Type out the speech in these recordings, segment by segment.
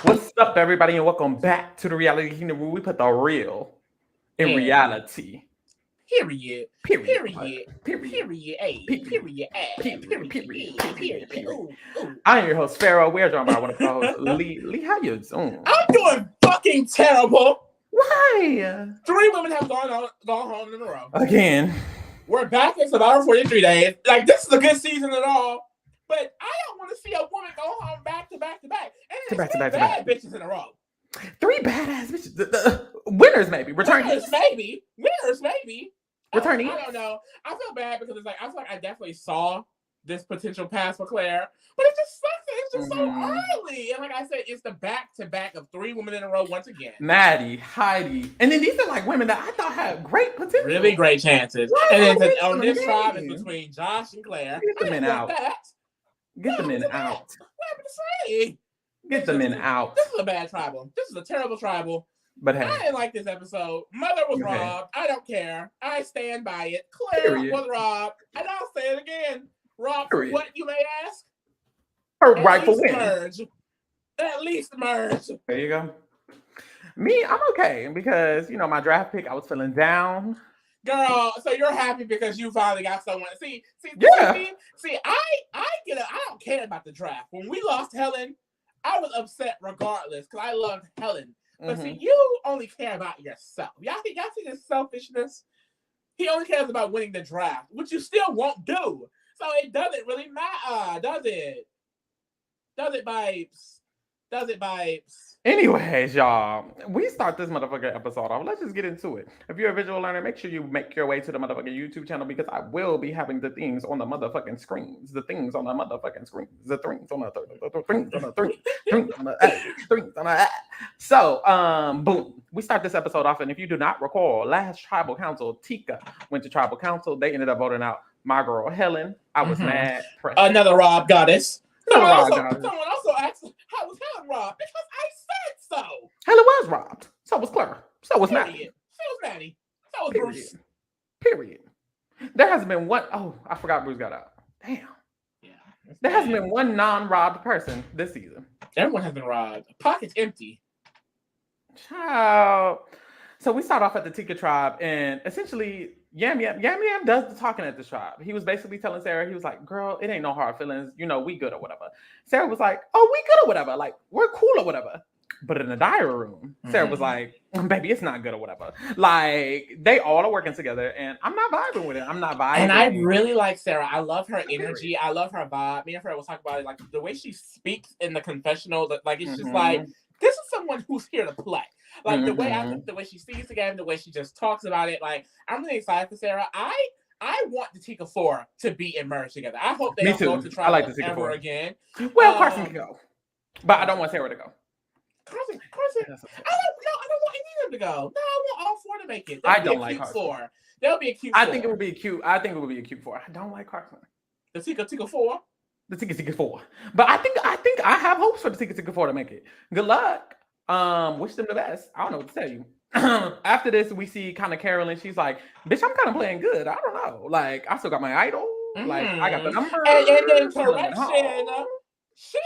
What's up, everybody, and welcome back to the Reality Kingdom where we put the real in And reality. period, Period. period, Period. period, A, Period. period, A, Period. period, Period. E, Period. period. Period. Ooh, ooh. I am your host, Pharaoh. We are joined by one of our co-hosts, Lee. Lee, how you doing? I'm doing fucking terrible. Why? 3 women have gone home in a row. Again. We're back in Survivor 43 days. Like, this is a good season at all. But I don't want to see a woman go home back to back to back. And To it's back to three back to back. bad bitches in a row. 3 badass bitches. The winners, maybe. Returnees. Winners, maybe. Winners, maybe. Returnees. I don't know. I feel bad because it's like, I feel like I definitely saw this potential pass for Claire, but it just sucks. It's just so early. And like I said, it's the back to back of 3 women in a row once again. Maddie, Heidi. And then these are like women that I thought had great potential. Really great chances. Why And then on on this tribe is between Josh and Claire. Get the men out. Get the men out. What happened to say? Get the men out. This is a bad tribal. This is a terrible tribal. But hey, I didn't like this episode. Mother was Okay. robbed. I don't care. I stand by it. Claire was robbed. And I'll say it again. Robbed for what, you may ask? Her rightful win. Merge. At least merge. There you go. Me, I'm okay because you know my draft pick. I was feeling down. Girl, so you're happy because you finally got someone. See, I don't care about the draft. When we lost Helen, I was upset regardless because I loved Helen. But see, you only care about yourself. Y'all see this selfishness? He only cares about winning the draft, which you still won't do. So it doesn't really matter, does it? Does it, Bipes? Does it, Bipes? Anyways, y'all, we start this motherfucking episode off. Let's just get into it. If you're a visual learner, make sure you make your way to the motherfucking YouTube channel because I will be having the things on the motherfucking screens. The things on the motherfucking screens. The things on the things on the things on the. So, boom. We start this episode off, and if you do not recall, last tribal council, Tika went to tribal council. They ended up voting out my girl Helen. I was mad. Another Rob goddess. Someone also asked, how was Helen robbed? Because I said so. Helen was robbed. So was Claire. So was Maddie. So was Maddie. So was Bruce. Period. There hasn't been one. Oh, I forgot Bruce got out. Damn. Yeah. There hasn't been one non-robbed person this season. Everyone has been robbed. Pocket's empty. Child. So we start off at the Tika tribe, and essentially, Yam Yam does the talking at the tribe. He was basically telling Sarah, he was like, girl, it ain't no hard feelings. You know, we good or whatever. Sarah was like, oh, we good or whatever. Like, we're cool or whatever. But in the diary room, Sarah was like, baby, it's not good or whatever. Like, they all are working together, and I'm not vibing with it. I'm not vibing. And I really like Sarah. I love her energy. I love her vibe. Me and Sarah will talk about it. Like, the way she speaks in the confessional, like, it's just like, this is someone who's here to play. Like, the way I think, the way she sees the game, the way she just talks about it. Like, I'm really excited for Sarah. I want the Tika 4 to be merged together. I hope they don't go to try like ever again. Well, Carson can go. But I don't want Sarah to go. Carson, I don't want any of them to go. No, I want all 4 to make it. I don't like Carson. 4. There'll be a cute 4. I think it would be cute. I think it would be a cute 4. I don't like Carson. The Tika 4? The Tika 4. But I think I have hopes for the Tika 4 to make it. Good luck. Wish them the best. I don't know what to tell you. After this, we see kind of Carolyn. She's like, bitch, I'm kind of playing good. I don't know. Like, I still got my idol. Like, I got the number. And then correction. She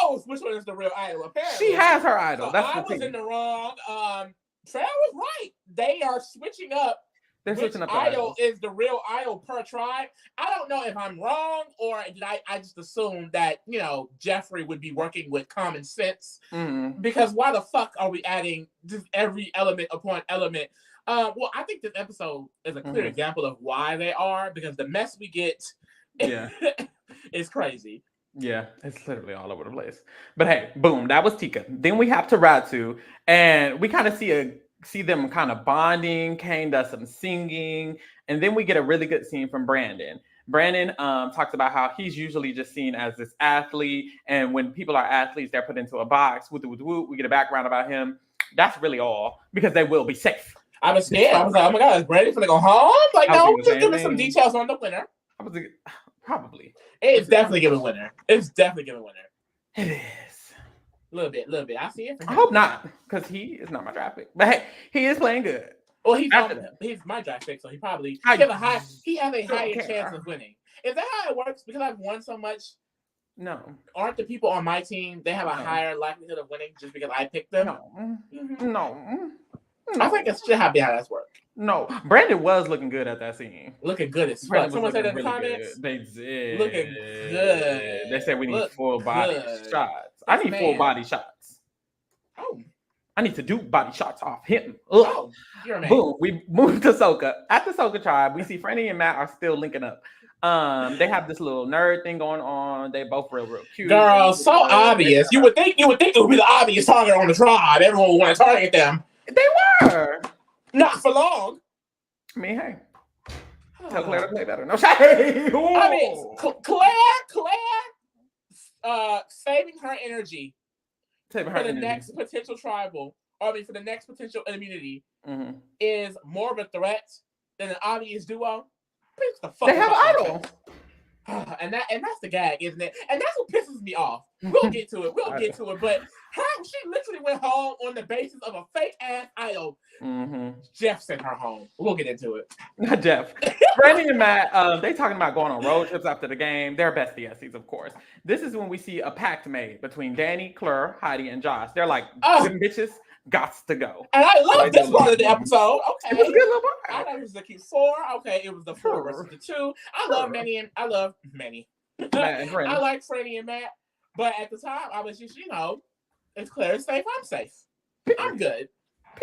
knows which one is the real idol. Apparently, she has her idol. So That's I was in the wrong. Trey was right. They are switching up. They're switching up. Idol is the real idol per tribe. I don't know if I'm wrong or did I just assume that, you know, Jeffrey would be working with common sense. Because why the fuck are we adding just every element upon element? Well, I think this episode is a clear example of why they are, because the mess we get is crazy. Yeah, it's literally all over the place. But hey, boom, that was Tika. Then we have Taratu, and we kind of see them kind of bonding. Kane does some singing, and then we get a really good scene from Brandon. Brandon talks about how he's usually just seen as this athlete, and when people are athletes, they're put into a box. We get a background about him. That's really all, because they will be safe. I was scared. I was like, oh my God, is Brandon gonna go home? Like, no, just give me some details on the winner. I was like, probably. It's definitely giving winner. It's definitely giving winner. It is. A little bit. I see it. I hope not, because he is not my draft pick. But hey, he is playing good. Well, he's my draft pick, so he probably has a higher chance of winning. Is that how it works? Because I've won so much, No. Aren't the people on my team, they have a higher likelihood of winning just because I picked them? No. Mm-hmm. No. I think it should have how that's work. No. Brandon was looking good at that scene. Looking good as fuck. Brandon Someone said in the really comments. good. They did. Looking good. They said we need full body shots. That's I need full body shots. Oh. I need to do body shots off him. Oh, you're a man. Boom. We moved to Soka. At the Soka tribe, we see Franny and Matt are still linking up. They have this little nerd thing going on. They both real cute. Girl, so obvious. You would think it would be the obvious target on the tribe. Everyone would want to target them. They were. Not for long. I mean, hey. Tell Claire to play better. No shade. I mean, Claire, saving her energy for the next potential tribal, for the next potential immunity, is more of a threat than an obvious duo. They have idol. And that's the gag, isn't it? And that's what pisses me off. We'll get to it. But she literally went home on the basis of a fake ass idol. Jeff sent her home. We'll get into it. Not Jeff. Brandy and Matt, they talking about going on road trips after the game. They're besties, of course. This is when we see a pact made between Danny, Claire, Heidi, and Josh. They're like, them bitches gots to go. And I love this part of the episode. Okay. It was a good little part. I thought it was the Q4. Okay, it was the 4 versus the 2. I love Manny. I like Franny and Matt. But at the time, I was just, if Claire's safe, I'm safe. I'm good.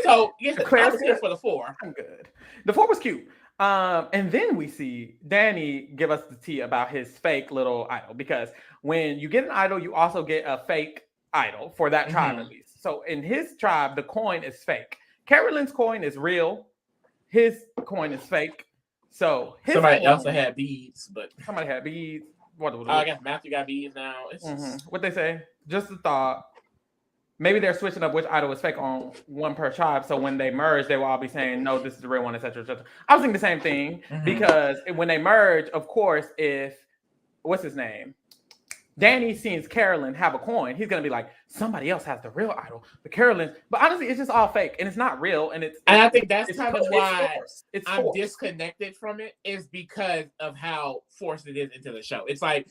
So, yes, I was here for the 4. I'm good. The 4 was cute. And then we see Danny give us the tea about his fake little idol. Because when you get an idol, you also get a fake idol for that tribe at least. So in his tribe, the coin is fake. Carolyn's coin is real. His coin is fake. So somebody else had beads, but somebody had beads. I guess Matthew got beads now. What they say? Just a thought. Maybe they're switching up which idol is fake on one per tribe. So when they merge, they will all be saying, no, this is the real one, etc., etc. I was thinking the same thing because when they merge, of course, if what's his name? Danny sees Carolyn have a coin, he's gonna be like, somebody else has the real idol. The Carolyn, but honestly, it's just all fake and it's not real. And I think that's kind of why I'm disconnected from it, is because of how forced it is into the show. It's like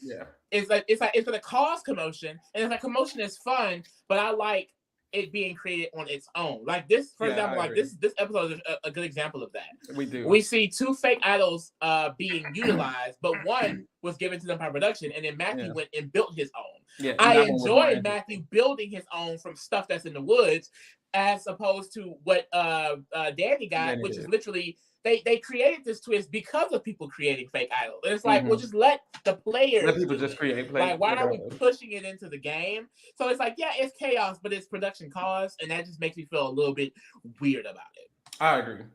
it's gonna cause commotion, and it's like commotion is fun, but I like it being created on its own. Like this, for example, like this episode is a good example of that. We see 2 fake idols being utilized, but one was given to them by production, and then Matthew went and built his own. I enjoyed Matthew building his own from stuff that's in the woods, as opposed to what Danny got, which is literally they created this twist because of people creating fake idols. And it's like, well, just let the players. Let people just create. Like, why are we pushing it into the game? So it's like, yeah, it's chaos, but it's production cost, and that just makes me feel a little bit weird about it. I agree.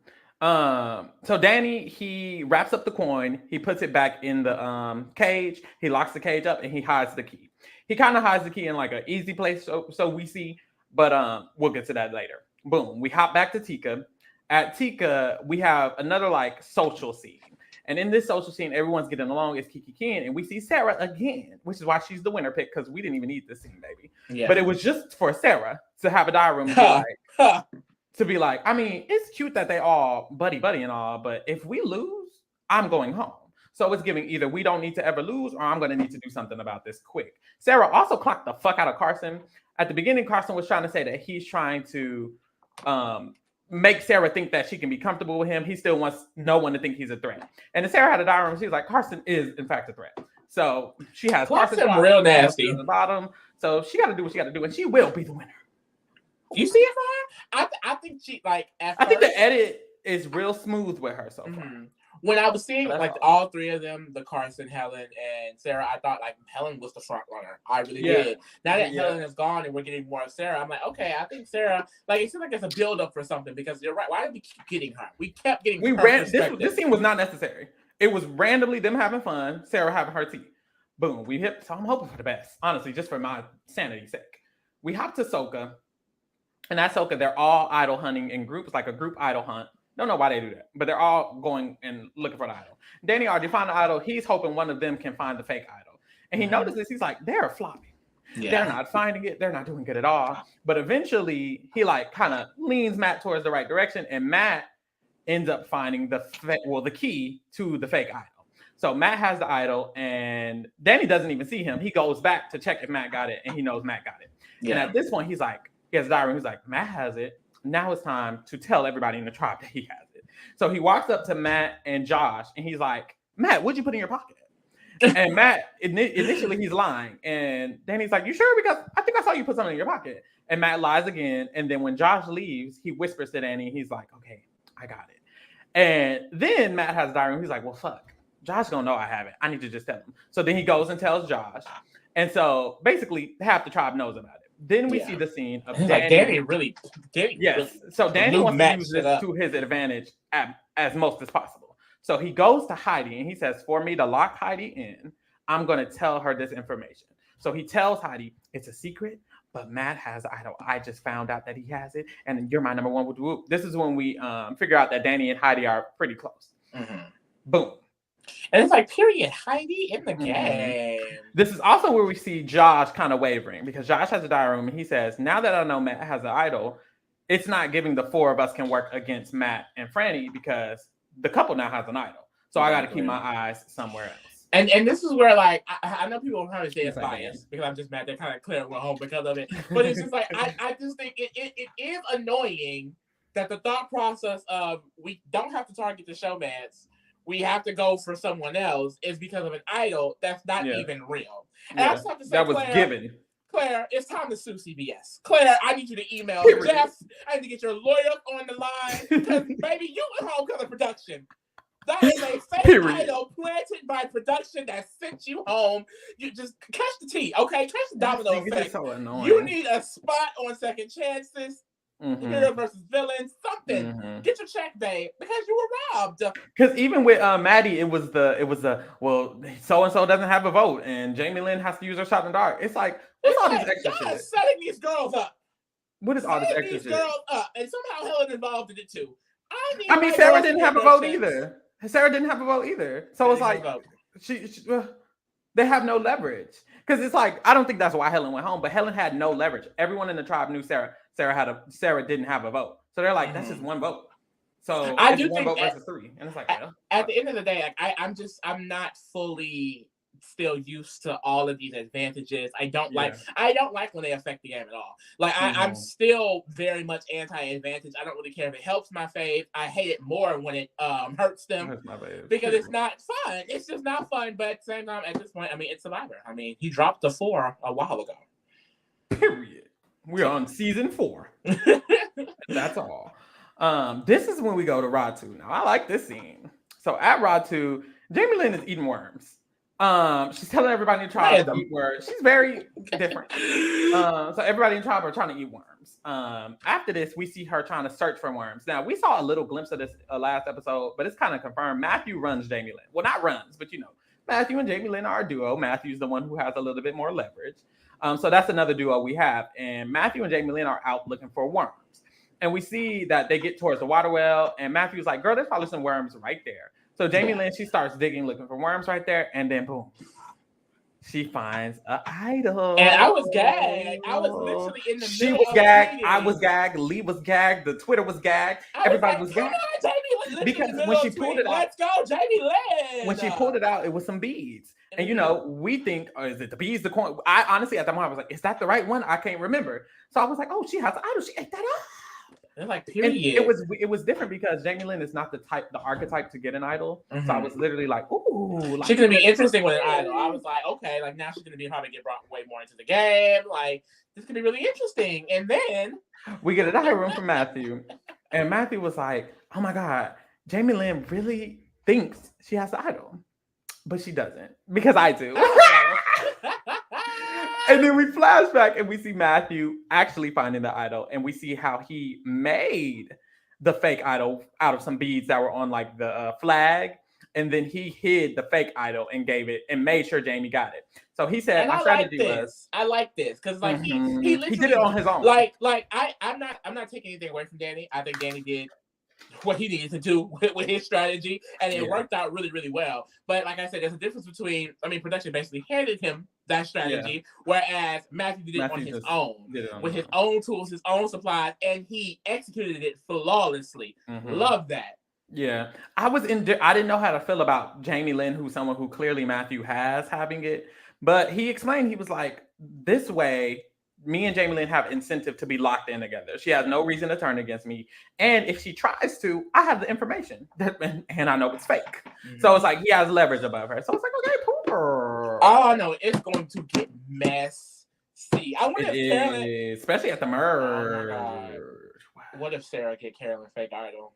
So Danny, he wraps up the coin, he puts it back in the cage, he locks the cage up, and he hides the key. He kind of hides the key in like an easy place, so we see, but we'll get to that later. Boom, we hop back to Tika. At Tika, we have another like social scene. And in this social scene, everyone's getting along. It's Kiki Ken, and we see Sarah again, which is why she's the winner pick, because we didn't even need this scene, baby. Yeah. But it was just for Sarah to have a diary room to be like, I mean, it's cute that they all buddy and all, but if we lose, I'm going home. So it's giving either we don't need to ever lose, or I'm going to need to do something about this quick. Sarah also clocked the fuck out of Carson. At the beginning, Carson was trying to say that he's trying to make Sarah think that she can be comfortable with him. He still wants no one to think he's a threat. And then Sarah had a diary room. She was like, Carson is, in fact, a threat. So she has Carson real nasty at the bottom. So she got to do what she got to do, and she will be the winner. You see it for her? I think she like. I think the edit is real smooth with her so far. When I was seeing like all 3 of them, the Carson, Helen, and Sarah, I thought like Helen was the front runner. I really did. Now that Helen is gone and we're getting more of Sarah, I'm like, okay, I think Sarah, like it seems like it's a build up for something, because you're right. Why did we keep getting her? We kept getting. This scene was not necessary. It was randomly them having fun, Sarah having her tea. Boom, we hit. So I'm hoping for the best, honestly, just for my sanity's sake. We hop to Soka, and at Soka, they're all idol hunting in groups, like a group idol hunt. Don't know why they do that, but they're all going and looking for the idol. Danny already found the idol. He's hoping one of them can find the fake idol. And he notices, he's like, they're flopping. Yeah. They're not finding it. They're not doing good at all. But eventually, he like kind of leans Matt towards the right direction, and Matt ends up finding the key to the fake idol. So Matt has the idol, and Danny doesn't even see him. He goes back to check if Matt got it, and he knows Matt got it. Yeah. And at this point, he's like, he has a diary. He's like, Matt has it. Now it's time to tell everybody in the tribe that he has it. So he walks up to Matt and Josh, and he's like, Matt, what'd you put in your pocket? And Matt, initially, he's lying. And Danny's like, you sure? Because I think I saw you put something in your pocket. And Matt lies again. And then when Josh leaves, he whispers to Danny. He's like, okay, I got it. And then Matt has a diary. And he's like, well, fuck. Josh don't know I have it. I need to just tell him. So then he goes and tells Josh. And so basically, half the tribe knows about it. Then we see the scene of Danny. Like, Danny really. So Danny wants to use this to his advantage as most as possible. So he goes to Heidi and he says, for me to lock Heidi in, I'm going to tell her this information. So he tells Heidi, it's a secret, but Matt has the idol. I just found out that he has it. And you're my number one. Whoop. This is when we figure out that Danny and Heidi are pretty close. Mm-hmm. Boom. And it's like, period, Heidi in the game. This is also where we see Josh kind of wavering because Josh has a diary room and he says, now that I know Matt has an idol, it's not giving the four of us can work against Matt and Franny because the couple now has an idol. So I got to keep my eyes somewhere else. And this is where, like, I know people are trying to say it's biased because I'm just mad they're kind of clearing my home because of it. But it's just like, I just think it is annoying that the thought process of we don't have to target the showmans, we have to go for someone else is because of an idol that's not even real. And I just have to say, that was given. Claire, it's time to sue CBS. Claire, I need you to email Jeff. I need to get your lawyer on the line because baby, you went home because of production. That is a fake idol planted by production that sent you home. You just catch the tea, okay? Catch the domino effect. So annoying. You need a spot on Second Chances. Hero versus villain, something. Get your check, babe, because you were robbed. Because even with Maddie, it was the well, so and so doesn't have a vote, and Jamie Lynn has to use her shot in the dark. It's like what's all this extra shit? Setting these girls up. What is all this extra shit? Girls up, and somehow Helen involved in it too. I mean, Sarah didn't have a vote either. Sarah didn't have a vote either. So it's like they have no leverage. Because it's like I don't think that's why Helen went home, but Helen had no leverage. Everyone in the tribe knew Sarah. Sarah didn't have a vote. So they're like, that's just one vote. So I do one think vote versus three. And it's like, at the end of the day, like I'm not fully still used to all of these advantages. I don't like when they affect the game at all. Like I'm still very much anti-advantage. I don't really care if it helps my fave. I hate it more when it hurts them because it's not fun. It's just not fun. But at the same time, at this point, I mean, it's Survivor. I mean, he dropped the 4 a while ago. Period. We're on season 4. That's all. This is when we go to Rod 2. Now, I like this scene. So at Rod 2, Jamie Lynn is eating worms. She's telling everybody in the tribe to eat worms. She's very different. So everybody in the tribe are trying to eat worms. After this, we see her trying to search for worms. Now, we saw a little glimpse of this last episode, but it's kind of confirmed. Matthew runs Jamie Lynn. Well, not runs, but Matthew and Jamie Lynn are a duo. Matthew's the one who has a little bit more leverage. So that's another duo we have. And Matthew and Jamie Lynn are out looking for worms. And we see that they get towards the water well. And Matthew's like, girl, there's probably some worms right there. So Jamie Lynn, she starts digging, looking for worms right there. And then boom, she finds an idol. And I was gagged. I was literally in the middle. She was gagged. I was gagged. Lee was gagged. The Twitter was gagged. Everybody was gagged. Because when she pulled it out. Let's go, Jamie Lynn. When she pulled it out, it was some beads. And we think, is it the bees, the coin? I honestly, at that moment, I was like, is that the right one? I can't remember. So I was like, oh, she has an idol. She ate that up. They're like, period. And it was different because Jamie Lynn is not the archetype to get an idol. So I was literally like, ooh. Like, she's going to be interesting with an idol. I was like, okay, like now she's going to probably get brought way more into the game. Like, this could be really interesting. And then we get a diary room from Matthew. And Matthew was like, oh my God, Jamie Lynn really thinks she has the idol. But she doesn't, because I do. And then we flash back and we see Matthew actually finding the idol. And we see how he made the fake idol out of some beads that were on like the flag. And then he hid the fake idol and gave it and made sure Jamie got it. So he said, "My strategy was." I like this because like he did it on his own. I'm not taking anything away from Danny. I think Danny did what he needed to do with his strategy, and it worked out really, really well. But like I said, there's a difference between, production basically handed him that strategy, whereas Matthew did it on his own, with his own tools, his own supplies, and he executed it flawlessly. Love that. Yeah, I didn't know how to feel about Jamie Lynn, who's someone who clearly Matthew has having it, but he explained he was like, this way, me and Jamie Lynn have incentive to be locked in together. She has no reason to turn against me, and if she tries to, I have the information and I know it's fake. Mm-hmm. So it's like he has leverage above her. So it's like, okay, pooper. Oh no, it's going to get messy. I wonder if Carolyn, especially at the merge. Oh my God. What if Sarah get Carolyn fake idol?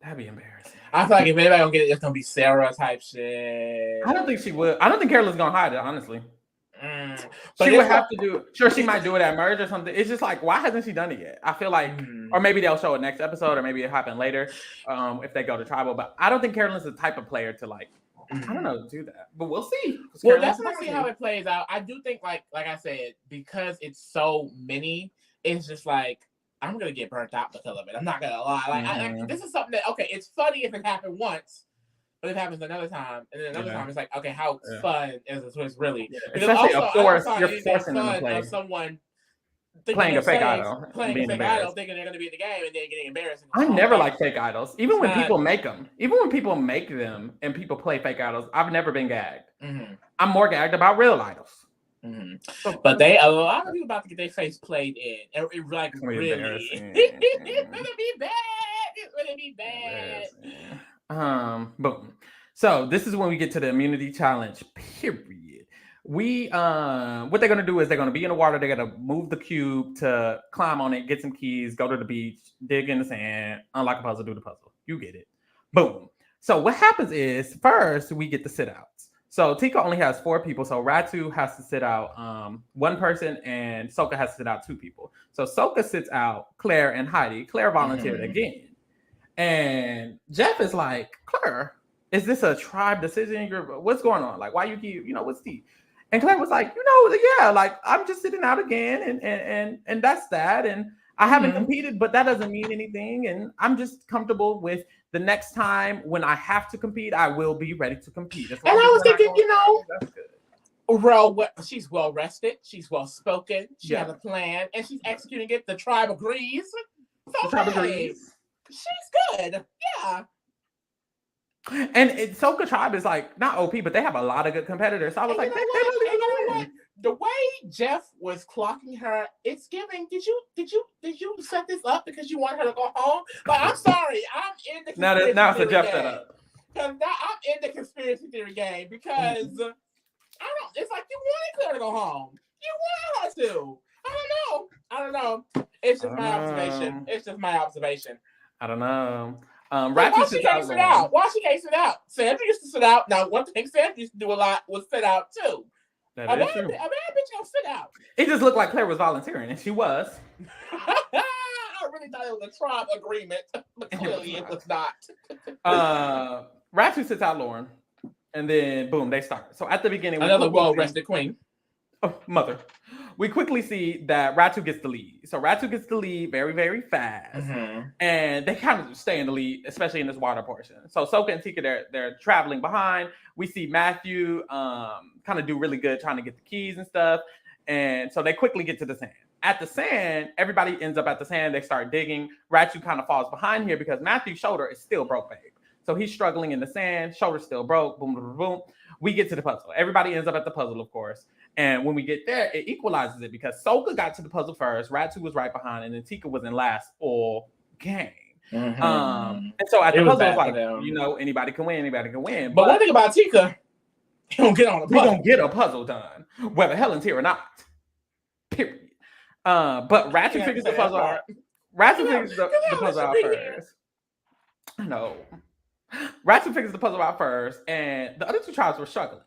That'd be embarrassing. I feel like if anybody gonna get it, it's gonna be Sarah type shit. I don't think she would. I don't think Carolyn's gonna hide it, honestly. But she would have to do. Sure, she might do it at merge or something. It's just like, why hasn't she done it yet? I feel like, or maybe they'll show it next episode, or maybe it happen later, if they go to tribal. But I don't think Carolyn's the type of player to like, I don't know, do that. But we'll see. Well, definitely see how it plays out. I do think, like I said, because it's so many, it's just like, I'm gonna get burnt out because of it. I'm not gonna lie. Like, this is something that, okay, it's funny if it happened once, but it happens another time, and then another time it's like, okay, how fun is this really? Yeah. Especially, of course, you're forcing them to play. Of someone playing a fake idol, thinking they're gonna be in the game and then getting embarrassed. I never like fake idols, even when people make them. Even when people make them and people play fake idols, I've never been gagged. Mm-hmm. I'm more gagged about real idols. Mm-hmm. But a lot of people about to get their face played in. It like really, it's gonna be bad. It's gonna be bad. Boom. So this is when we get to the immunity challenge. Period. What they're gonna do is they're gonna be in the water. They're gonna move the cube to climb on it, get some keys, go to the beach, dig in the sand, unlock a puzzle, do the puzzle. You get it. Boom. So what happens is first we get the sit outs. So Tika only has 4 people. So Ratu has to sit out 1 person, and Soka has to sit out 2 people. So Soka sits out Claire and Heidi. Claire volunteered again. And Jeff is like, Claire, is this a tribe decision? What's going on? Like, why you keep, what's the? And Claire was like, yeah, like I'm just sitting out again, and that's that. And I haven't competed, but that doesn't mean anything. And I'm just comfortable with the next time when I have to compete, I will be ready to compete. And I was thinking, that's good. She's well rested. She's well spoken. She has a plan, and she's executing it. The tribe agrees. So the tribe agrees. She's good. Yeah. And Soka Tribe is like not OP, but they have a lot of good competitors. So I was like, the way Jeff was clocking her, it's giving. Did you set this up because you want her to go home? Like, I'm sorry, I'm in the conspiracy now it's a Jeff game. setup. Because now I'm in the conspiracy theory game because I don't. It's like you wanted Claire to go home. You wanted her to. I don't know. It's just my observation. I don't know. Why she can't sit out? Why she can't sit out? Sandra used to sit out. Now, one thing Sandra used to do a lot was sit out too. A bad bitch don't sit out. It just looked like Claire was volunteering, and she was. I really thought it was a tribe agreement, but clearly it was not. Ratu sits out Lauren, and then boom, they start. So at the beginning, another well-rested queen. Oh, mother. We quickly see that Ratu gets the lead. So Ratu gets the lead very, very fast. And they kind of stay in the lead, especially in this water portion. So Soka and Tika, they're traveling behind. We see Matthew kind of do really good trying to get the keys and stuff. And so they quickly get to the sand. At the sand, everybody ends up at the sand. They start digging. Ratu kind of falls behind here because Matthew's shoulder is still broke, babe. So he's struggling in the sand. Shoulder still broke. Boom, boom, boom. We get to the puzzle. Everybody ends up at the puzzle, of course. And when we get there, it equalizes it because Soka got to the puzzle first, Ratu was right behind, and then Tika was in last all game. And so at the puzzle, it's like, anybody can win. But one thing about Tika, he don't get on a puzzle. He don't get a puzzle done, whether Helen's here or not. Period. But Ratu figures the puzzle out. Ratu figures the puzzle out first. I know. Ratu figures the puzzle out first, and the other 2 tribes were struggling.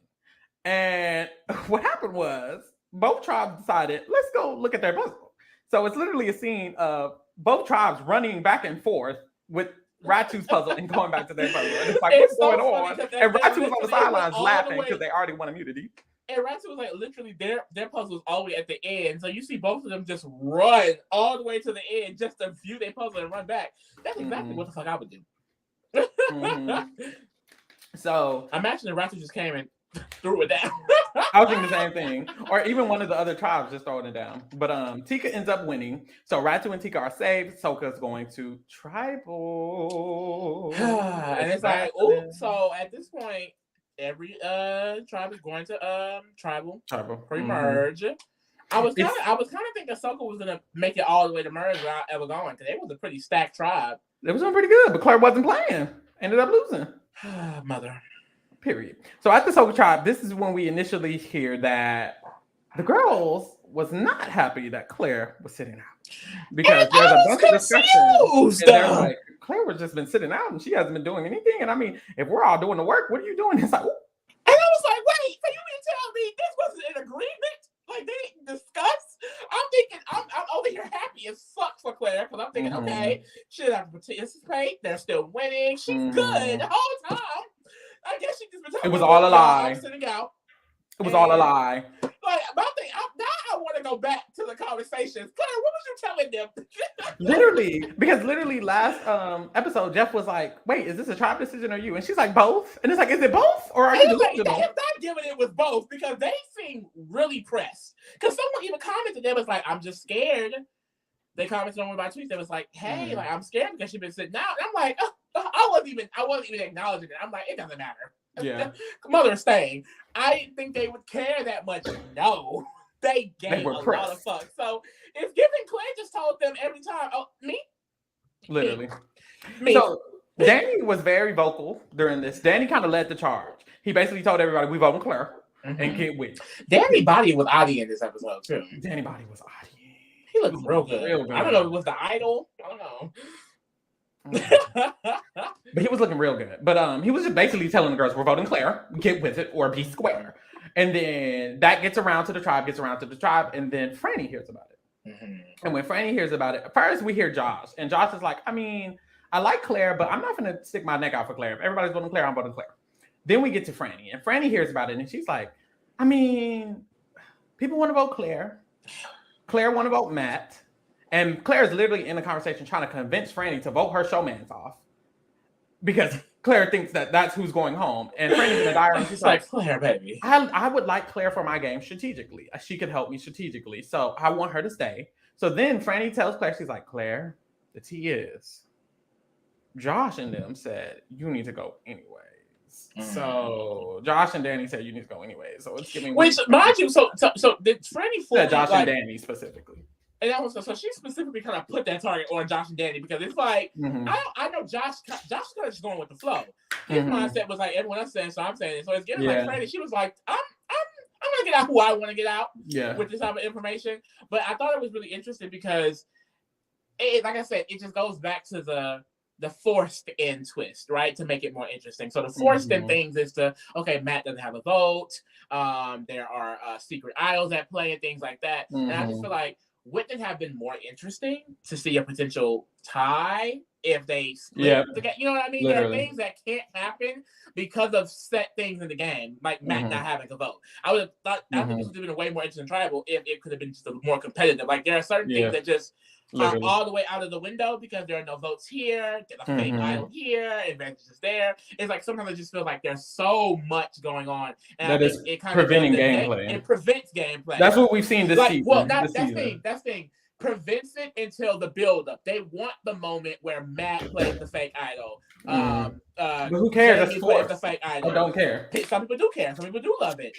And what happened was both tribes decided, let's go look at their puzzle. So it's literally a scene of both tribes running back and forth with Ratu's puzzle and going back to their puzzle. And it's like, what's going on? And Ratu was on the sidelines laughing because they already won immunity. And Ratu was like, literally, their puzzle was all the way at the end. So you see both of them just run all the way to the end just to view their puzzle and run back. That's exactly what the fuck I would do. So So imagine if Ratu just came and threw it down. I was thinking the same thing. Or even one of the other tribes just throwing it down. But Tika ends up winning. So Ratu and Tika are saved. Soka's going to tribal. And it's like, oh, so at this point, every tribe is going to tribal pre-merge. I was kind of thinking Soka was gonna make it all the way to merge without ever going, because it was a pretty stacked tribe. It was doing pretty good, but Claire wasn't playing. Ended up losing. Mother. Period. So at the Soka tribe, this is when we initially hear that the girls was not happy that Claire was sitting out, because there's a bunch of discussion. They're like, Claire was just been sitting out and she hasn't been doing anything. And I mean, if we're all doing the work, what are you doing? It's like, ooh. And I was like, wait, so you mean tell me this wasn't an agreement? Like they didn't discuss? I'm thinking, I'm over here happy as fuck for Claire, because I'm thinking, okay, she doesn't have to participate. They're still winning. She's good the whole time. I guess she just been talking. It was all a lie. Sitting out. It was all a lie. Like, my thing, now I want to go back to the conversations. Claire, what was you telling them? literally last episode, Jeff was like, wait, is this a tribe decision or you? And she's like, both. And it's like, is it both? Or are you delusional? Like, not giving it was both, because they seem really pressed. Because someone even commented, they was like, I'm just scared. They commented on one of my tweets. They was like, hey, like, I'm scared because she's been sitting out. And I'm like, oh, I wasn't even acknowledging it. I'm like, it doesn't matter. Yeah. Mother's saying, I didn't think they would care that much. No, they gave a lot of fuck. So it's giving. Claire just told them every time, oh, me? Literally. Me. So Danny was very vocal during this. Danny kind of led the charge. He basically told everybody, we vote on Claire and get with. Danny body was Adi in this episode too. Danny body was Adi. He looked real good. I don't know if it was the idol. I don't know. But he was looking real good. But he was just basically telling the girls, we're voting Claire, get with it, or be square. And then that gets around to the tribe, and then Franny hears about it. And when Franny hears about it, first we hear Josh. And Josh is like, I mean, I like Claire, but I'm not going to stick my neck out for Claire. If everybody's voting Claire, I'm voting Claire. Then we get to Franny. And Franny hears about it, and she's like, I mean, people want to vote Claire. Claire want to vote Matt. And Claire is literally in the conversation trying to convince Franny to vote her showmans off, because Claire thinks that that's who's going home. And Franny's in the diary, and she's like, Claire, baby. I would like Claire for my game strategically. She could help me strategically. So I want her to stay. So then Franny tells Claire, she's like, Claire, the tea is, Josh and them said, you need to go anyways. So Josh and Danny said you need to go anyways. So it's giving. Which, mind you, so did Franny said Josh and Danny specifically. And that was so she specifically kind of put that target on Josh and Danny, because it's like, I know Josh kind of just going with the flow. His mindset was like, everyone else saying, so I'm saying it. So it's getting like Franny. She was like, I'm gonna get out who I want to get out with this type of information. But I thought it was really interesting because like I said, it just goes back to the forced in twist, right? To make it more interesting. So the forced in things is okay, Matt doesn't have a vote. There are secret idols at play and things like that. And I just feel like, wouldn't it have been more interesting to see a potential tie if they split the game? You know what I mean? Literally. There are things that can't happen because of set things in the game, like Matt not having a vote. I would have thought I think this would have been a way more interesting tribal if it could have been just more competitive. Like, there are certain things that just are all the way out of the window because there are no votes here, there's a fake idol here, advantage is there. It's like sometimes it just feels like there's so much going on, and that is it kind preventing gameplay. It prevents gameplay. That's what we've seen this season. Well, that's thing. Prevents it until the build-up. They want the moment where Matt plays the fake idol. But who cares? That's forced. The fake idol. I don't care. Some people do care. Some people do love it.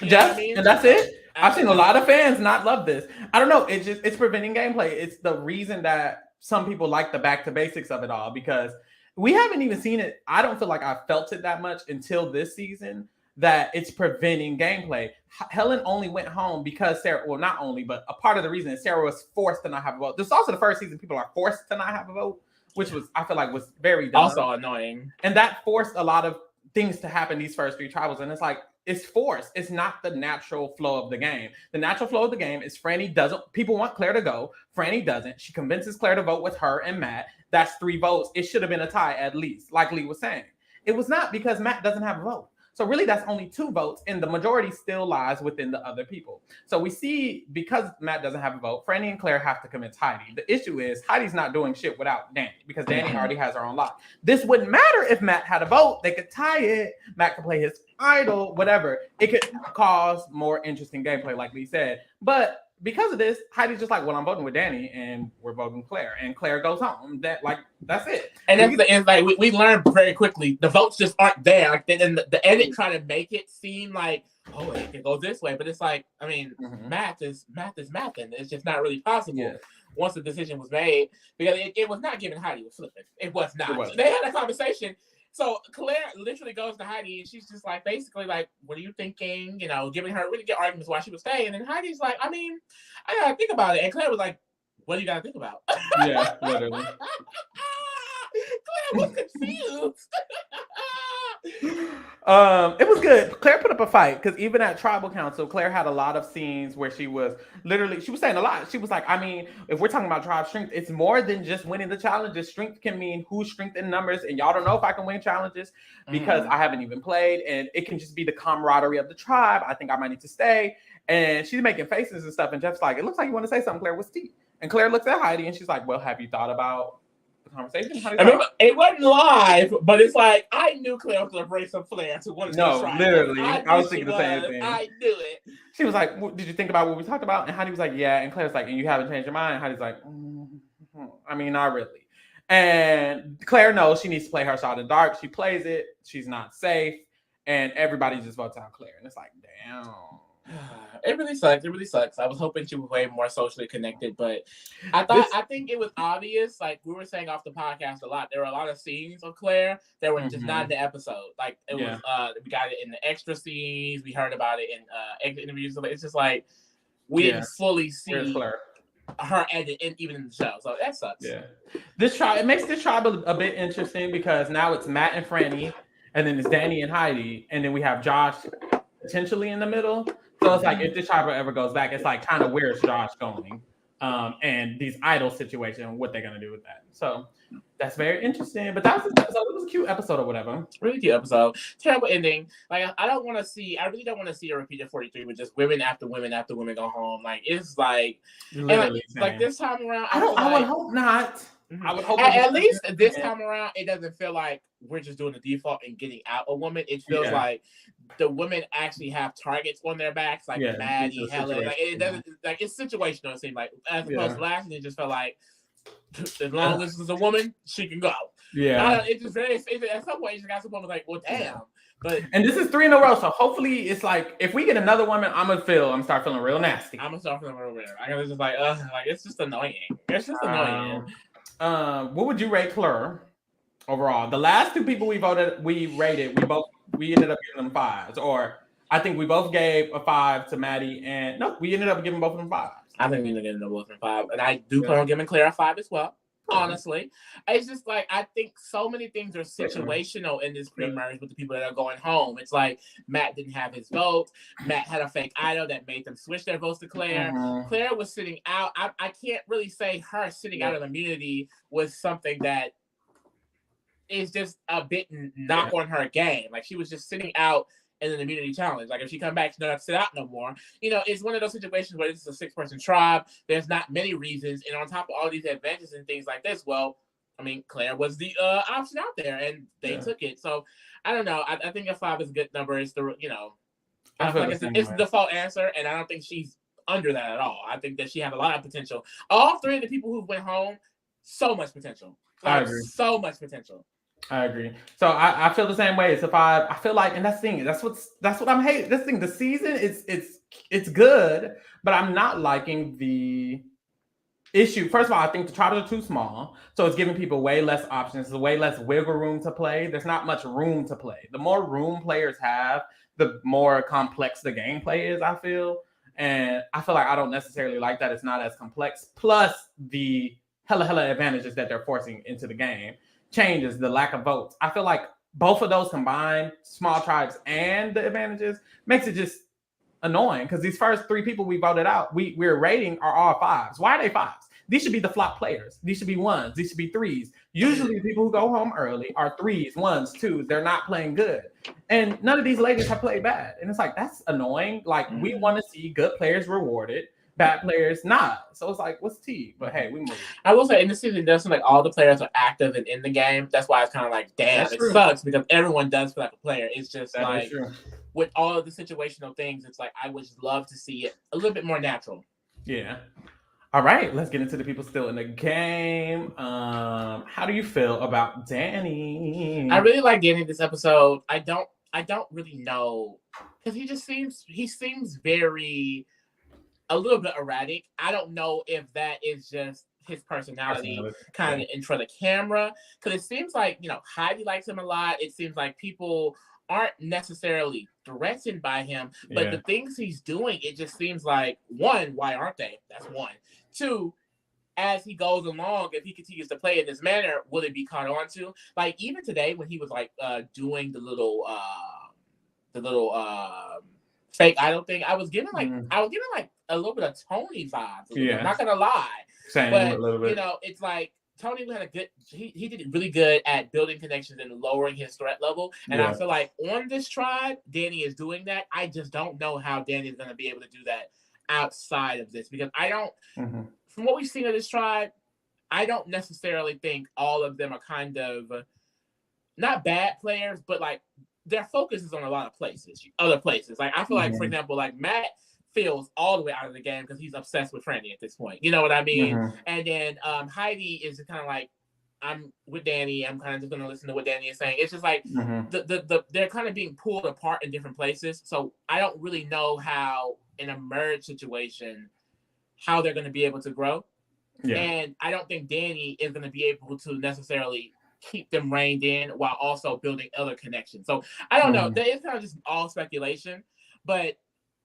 Just, and that's it. I've seen a lot of fans not love this. I don't know. It's preventing gameplay. It's the reason that some people like the back to basics of it all, because we haven't even seen it. I don't feel like I felt it that much until this season, that it's preventing gameplay. Helen only went home because Sarah, well, not only, but a part of the reason is Sarah was forced to not have a vote. This is also the first season people are forced to not have a vote, which was, I feel like, was very dumb. Also annoying. And that forced a lot of things to happen these first three tribals. And it's like, it's forced. It's not the natural flow of the game. The natural flow of the game is Franny doesn't, people want Claire to go. Franny doesn't. She convinces Claire to vote with her and Matt. That's 3 votes. It should have been a tie at least, like Lee was saying. It was not, because Matt doesn't have a vote. So really that's only 2 votes, and the majority still lies within the other people. So we see, because Matt doesn't have a vote, Franny and Claire have to convince Heidi. The issue is Heidi's not doing shit without Danny, because Danny already has her own lock. This wouldn't matter if Matt had a vote. They could tie it. Matt could play his idol, whatever. It could cause more interesting gameplay, like Lee said. But because of this, Heidi's just like, well, I'm voting with Danny, and we're voting Claire, and Claire goes home. That's it. And it's like we learned very quickly the votes just aren't there. Like then the edit trying to make it seem like, oh, it can go this way, but it's like, I mean, math is math, and it's just not really possible once the decision was made, because it was not giving Heidi a flipping. It was not. So they had a conversation. So Claire literally goes to Heidi, and she's just like, basically like, what are you thinking? You know, giving her really good arguments why she was staying. And then Heidi's like, I mean, I gotta think about it. And Claire was like, what do you gotta think about? Yeah, literally. Claire was confused. It was good. Claire put up a fight, because even at Tribal Council, Claire had a lot of scenes where she was saying a lot. She was like, I mean, if we're talking about tribe strength, it's more than just winning the challenges. Strength can mean who's strength in numbers, and y'all don't know if I can win challenges because I haven't even played, and it can just be the camaraderie of the tribe. I think I might need to stay. And she's making faces and stuff, and Jeff's like, it looks like you want to say something, Claire. What's tea? And Claire looks at Heidi, and she's like, well, have you thought about conversation? I remember, it wasn't live, but it's like I knew Claire was gonna bring some flair to one of the tries. Literally, I was thinking the same thing. I knew it. She was like, did you think about what we talked about? And Heidi was like, yeah. And Claire's like, and you haven't changed your mind? And Heidi's like, I mean, not really. And Claire knows she needs to play her shot in the dark. She plays it. She's not safe. And everybody just votes out Claire. And it's like, damn. It really sucks. It really sucks. I was hoping she was way more socially connected, but I think it was obvious. Like we were saying off the podcast a lot, there were a lot of scenes of Claire that were just not in the episode. Like it was, we got it in the extra scenes. We heard about it in extra interviews. So it's just like we didn't fully see her even in the show. So that sucks. Yeah, it makes this tribe a bit interesting, because now it's Matt and Franny, and then it's Danny and Heidi, and then we have Josh potentially in the middle. So it's like, if this tribe ever goes back, it's like, kind of, where's Josh going? And these idol situation, what they're gonna do with that. So that's very interesting. But that was it was a cute episode or whatever. Really cute episode. Terrible ending. Like I really don't want to see a repeat of 43 with just women after women after women go home. Like it's like, like this time around, I would hope not. I would hope at least this time around, it doesn't feel like we're just doing the default and getting out a woman. It feels like the women actually have targets on their backs, like Maddie, Helen. Like it doesn't, like it's situational. It seems like, as opposed to last, it just felt like as long as it's a woman, she can go. Yeah, it just very. At some point, you just got someone like, well, damn. And this is 3 in a row, so hopefully it's like, if we get another woman, I'm gonna start feeling real nasty. I'm gonna start feeling real weird. I was just like it's just annoying. It's just annoying. What would you rate Claire overall? The last 2 people we rated, we ended up giving them 5s, or I think we both gave a 5 to Maddie, and no, we ended up giving both of them 5s. I think we ended up giving them both of them 5, and I do plan on giving Claire a 5 as well. Honestly, it's just like, I think so many things are situational in this pre-merge with the people that are going home. It's like Matt didn't have his vote. Matt had a fake idol that made them switch their votes to Claire. Claire was sitting out. I can't really say her sitting out of immunity was something that is just a bit knock on her game. Like she was just sitting out in an immunity challenge. Like if she come back, she don't have to sit out no more. You know, it's one of those situations where this is a 6-person tribe. There's not many reasons, and on top of all these advantages and things like this, well, I mean, Claire was the option out there, and they took it. So I don't know. I think a 5 is a good number. It's the I feel like it's the default answer, and I don't think she's under that at all. I think that she had a lot of potential. All 3 of the people who went home, so much potential. Like, I agree. So much potential. I agree. So I feel the same way. It's a 5. I feel like, and that's the thing. That's what I'm hating. This thing, the season it's good, but I'm not liking the issue. First of all, I think the tribes are too small, so it's giving people way less options, way less wiggle room to play. There's not much room to play. The more room players have, the more complex the gameplay is, I feel. And I feel like I don't necessarily like that. It's not as complex. Plus the hella advantages that they're forcing into the game changes the lack of votes. I feel like both of those combined, small tribes and the advantages, makes it just annoying, because these first 3 people we voted out, we're rating are all 5s. Why are they 5s? these should be the flop players. These should be ones. These should be threes. Usually, the people who go home early are threes, ones, twos. They're not playing good, and none of these ladies have played bad. And it's like that's annoying. Like we want to see good players rewarded, bad players not. So it's like, what's tea? But hey, we move. I will say in this season, it does seem like all the players are active and in the game. That's why it's kind of like, damn, it sucks because everyone does feel like a player. It's just like with all of the situational things, it's like I would just love to see it a little bit more natural. Yeah. All right, let's get into the people still in the game. How do you feel about Danny? I really like Danny this episode. I don't really know because he seems very a little bit erratic. I don't know if that is just his personality kind of in front of the camera because it seems like Heidi likes him a lot. It seems like people aren't necessarily threatened by him, but the things he's doing, it just seems like, one, why aren't they? That's one. Two, as he goes along, if he continues to play in this manner, will it be caught on to? Like even today when he was like doing the little fake idol thing, I was giving like a little bit of Tony vibes. Yeah. I'm not gonna lie. Same, but a little bit. It's like Tony had a good he did really good at building connections and lowering his threat level. And I feel like on this tribe, Danny is doing that. I just don't know how Danny is gonna be able to do that outside of this because I don't from what we've seen of this tribe, I don't necessarily think all of them are kind of not bad players, but like their focus is on a lot of other places. Like I feel like, for example, like Matt feels all the way out of the game because he's obsessed with Franny at this point. You know what I mean? And then Heidi is kind of like, I'm with Danny. I'm kind of just going to listen to what Danny is saying. It's just like they're kind of being pulled apart in different places. So I don't really know how in a merge situation, how they're going to be able to grow. Yeah. And I don't think Danny is going to be able to necessarily keep them reined in while also building other connections. So I don't know. That is kind of just all speculation, but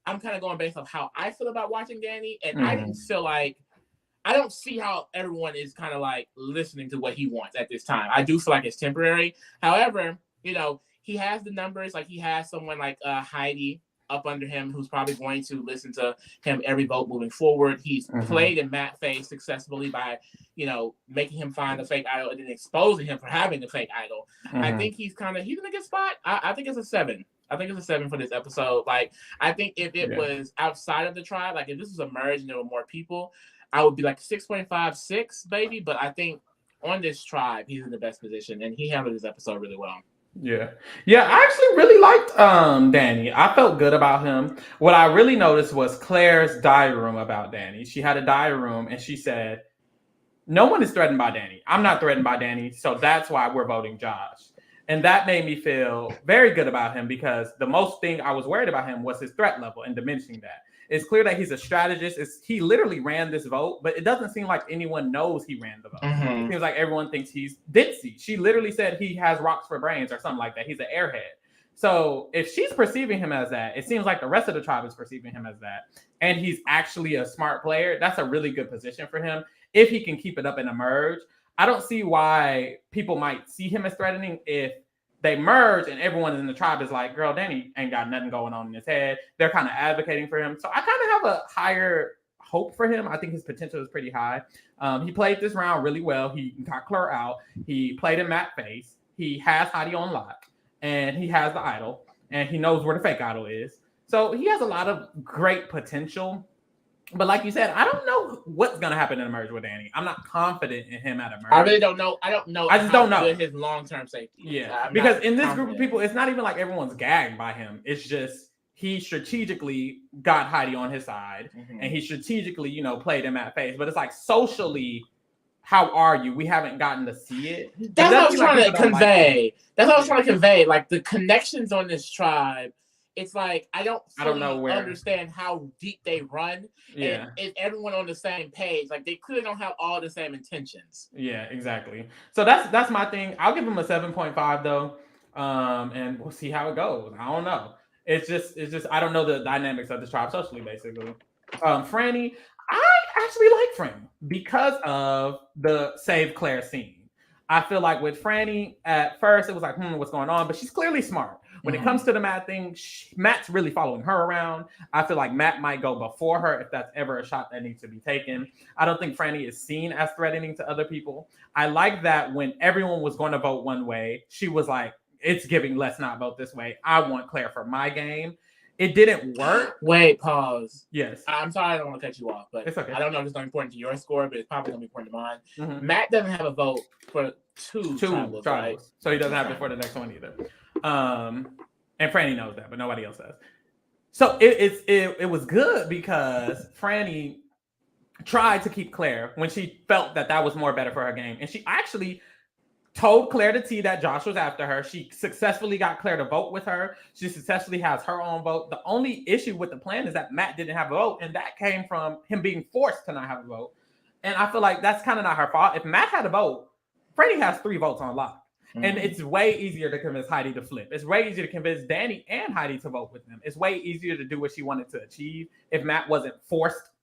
I'm kind of going based off how I feel about watching Danny. And I didn't feel like, I don't see how everyone is kind of like listening to what he wants at this time. I do feel like it's temporary. However, he has the numbers, like he has someone like Heidi up under him who's probably going to listen to him every vote moving forward. He's played in Matt face successfully by, making him find a fake idol and then exposing him for having the fake idol. I think he's in a good spot. I think it's a 7. I think it's a 7 for this episode. Like, I think if it was outside of the tribe, like if this was a merge and there were more people, I would be like 6.5, 6, baby. But I think on this tribe, he's in the best position and he handled this episode really well. Yeah. I actually really liked Danny. I felt good about him. What I really noticed was Claire's diary room about Danny. She had a diary room and she said, no one is threatened by Danny. I'm not threatened by Danny. So that's why we're voting Josh. And that made me feel very good about him because the most thing I was worried about him was his threat level and diminishing that. It's clear that he's a strategist. He literally ran this vote, but it doesn't seem like anyone knows he ran the vote. It seems like everyone thinks he's ditzy. She literally said he has rocks for brains or something like that. He's an airhead. So if she's perceiving him as that, it seems like the rest of the tribe is perceiving him as that. And he's actually a smart player. That's a really good position for him if he can keep it up and emerge. I don't see why people might see him as threatening if they merge and everyone in the tribe is like, girl, Danny ain't got nothing going on in his head. They're kind of advocating for him. So I kind of have a higher hope for him. I think his potential is pretty high. He played this round really well. He got Claire out. He played in Matt face. He has Heidi on lock. And he has the idol. And he knows where the fake idol is. So he has a lot of great potential. But like you said, I don't know what's going to happen in a merge with Danny. I'm not confident in him at a merge. I really don't know. I don't know. I just don't know his long-term safety. Yeah, because in this group of people, it's not even like everyone's gagged by him. It's just he strategically got Heidi on his side, and he strategically, played him at face. But it's like socially, how are you? We haven't gotten to see it. That's what I was trying to convey. That's what I was trying to convey. Like the connections on this tribe. It's like I don't understand how deep they run. Yeah, and is everyone on the same page? Like they clearly don't have all the same intentions. Yeah, exactly. So that's my thing. I'll give him a 7.5 though, and we'll see how it goes. I don't know. It's just I don't know the dynamics of this tribe socially. Basically, Franny, I actually like Franny because of the Save Claire scene. I feel like with Franny, at first it was like, what's going on? But she's clearly smart. When it comes to the Matt thing, Matt's really following her around. I feel like Matt might go before her if that's ever a shot that needs to be taken. I don't think Franny is seen as threatening to other people. I like that when everyone was going to vote one way, she was like, it's giving, let's not vote this way. I want Claire for my game. It didn't work. Wait, pause. Yes. I'm sorry, I don't want to cut you off, but it's okay. I don't know if it's not important to your score, but it's probably going to be important to mine. Matt doesn't have a vote for two tribals, right? So he doesn't have it for the next one either. And Franny knows that, but nobody else does. So it was good because Franny tried to keep Claire when she felt that was more better for her game. And she actually told Claire to T that Josh was after her. She successfully got Claire to vote with her. She successfully has her own vote. The only issue with the plan is that Matt didn't have a vote, and that came from him being forced to not have a vote. And I feel like that's kind of not her fault. If Matt had a vote, Freddie has 3 votes on lock. And it's way easier to convince Heidi to flip. It's way easier to convince Danny and Heidi to vote with them. It's way easier to do what she wanted to achieve if Matt wasn't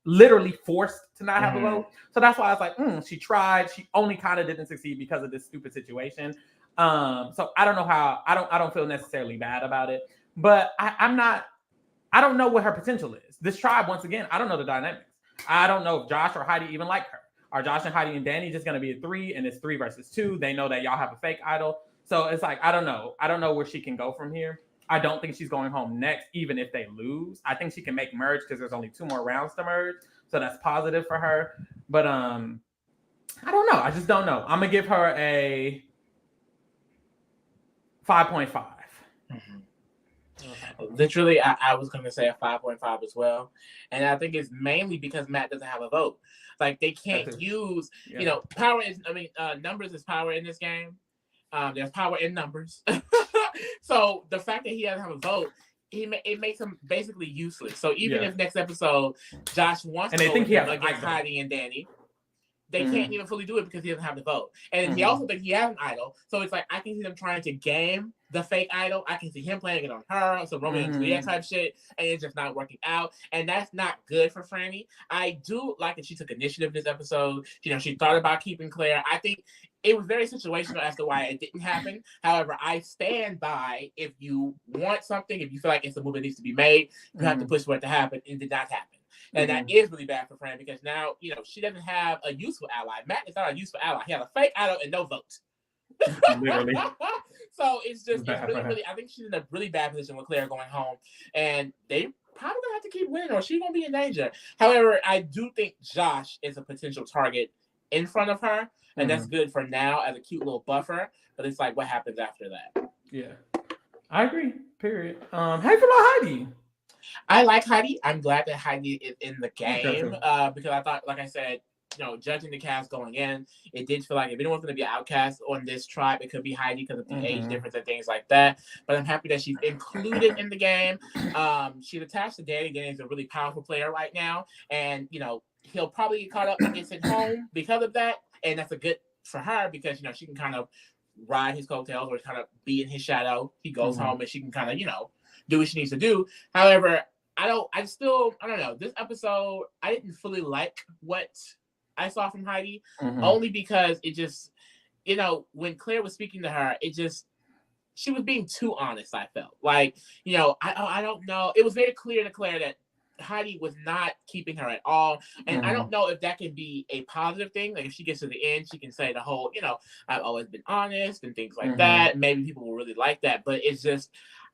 literally forced to not have a vote. So that's why I was like, she tried. She only kind of didn't succeed because of this stupid situation. So I don't know how, I don't feel necessarily bad about it, but I don't know what her potential is. This tribe, once again, I don't know the dynamics. I don't know if Josh or Heidi even like her. Are Josh and Heidi and Danny just going to be a 3 and it's 3 versus 2? They know that y'all have a fake idol. So it's like, I don't know. I don't know where she can go from here. I don't think she's going home next, even if they lose. I think she can make merge because there's only 2 more rounds to merge. So that's positive for her. But I don't know. I just don't know. I'm going to give her a 5.5. Literally, I was going to say a 5.5 as well. And I think it's mainly because Matt doesn't have a vote. Like, they can't use, power is, numbers is power in this game. There's power in numbers. So the fact that he doesn't have a vote, it makes him basically useless. So even if next episode Josh wants to go against Heidi and Danny, they can't even fully do it because he doesn't have the vote. And he also thinks he has an idol. So it's like, I can see them trying to game the fake idol. I can see him playing it on her, some Romeo and Juliet type shit, and it's just not working out. And that's not good for Franny. I do like that she took initiative this episode. She thought about keeping Claire. I think it was very situational as to why it didn't happen. However, I stand by, if you want something, if you feel like it's a move that needs to be made, you have to push for it to happen. It did not happen. And that is really bad for Fran because now, she doesn't have a useful ally. Matt is not a useful ally. He has a fake idol and no vote. Literally. So it's really, I think she's in a really bad position with Claire going home. And they probably going to have to keep winning or she's going to be in danger. However, I do think Josh is a potential target in front of her. And that's good for now as a cute little buffer. But it's like, what happens after that? Yeah. I agree. Period. How do you feel about Heidi? I like Heidi. I'm glad that Heidi is in the game because I thought, like I said, judging the cast going in, it did feel like if anyone's going to be an outcast on this tribe, it could be Heidi because of the age difference and things like that. But I'm happy that she's included in the game. She's attached to Danny. Danny is a really powerful player right now. And, he'll probably get caught up and get sent home because of that. And that's a good for her because, she can kind of ride his coattails or kind of be in his shadow. He goes home and she can kind of, do what she needs to do. However, I don't know. This episode, I didn't fully like what I saw from Heidi, only because it just, when Claire was speaking to her, she was being too honest, I felt. Like, I don't know. It was very clear to Claire that Heidi was not keeping her at all. And I don't know if that can be a positive thing. Like if she gets to the end, she can say the whole, I've always been honest and things like that. Maybe people will really like that. But it's just,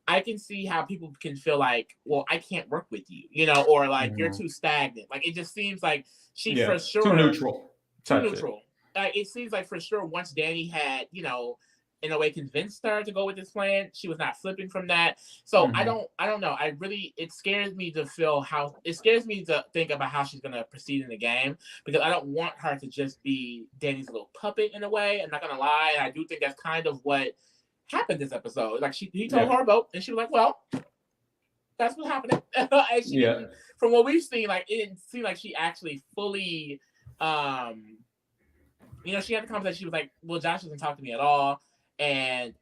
I can see how people can feel like, well, I can't work with you, or like you're too stagnant. Like it just seems like she for sure too neutral. It seems like for sure once Danny had, in a way convinced her to go with this plan, she was not flipping from that. So I don't know. It scares me to think about how she's gonna proceed in the game because I don't want her to just be Danny's little puppet in a way. I'm not gonna lie. I do think that's kind of what happened this episode. Like he told her about, and she was like, "Well, that's what happened." And she didn't, from what we've seen, like it didn't seem like she actually fully, she had the conversation. She was like, "Well, Josh doesn't talk to me at all," and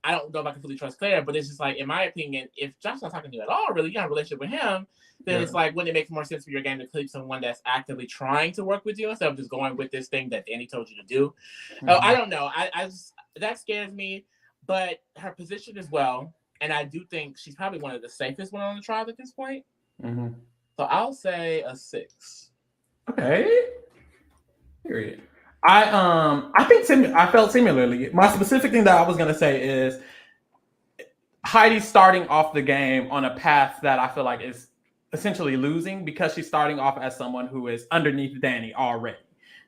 I don't know if I can fully trust Claire, but it's just like, in my opinion, if Josh's not talking to you at all, really, you have a relationship with him, then it's like, wouldn't it make more sense for your game to keep someone that's actively trying to work with you instead of just going with this thing that Danny told you to do? I don't know. I just, that scares me, but her position as well, and I do think she's probably one of the safest one on the trial at this point. So I'll say a 6. Okay. Period. I think I felt similarly. My specific thing that I was gonna say is Heidi's starting off the game on a path that I feel like is essentially losing because she's starting off as someone who is underneath Danny already.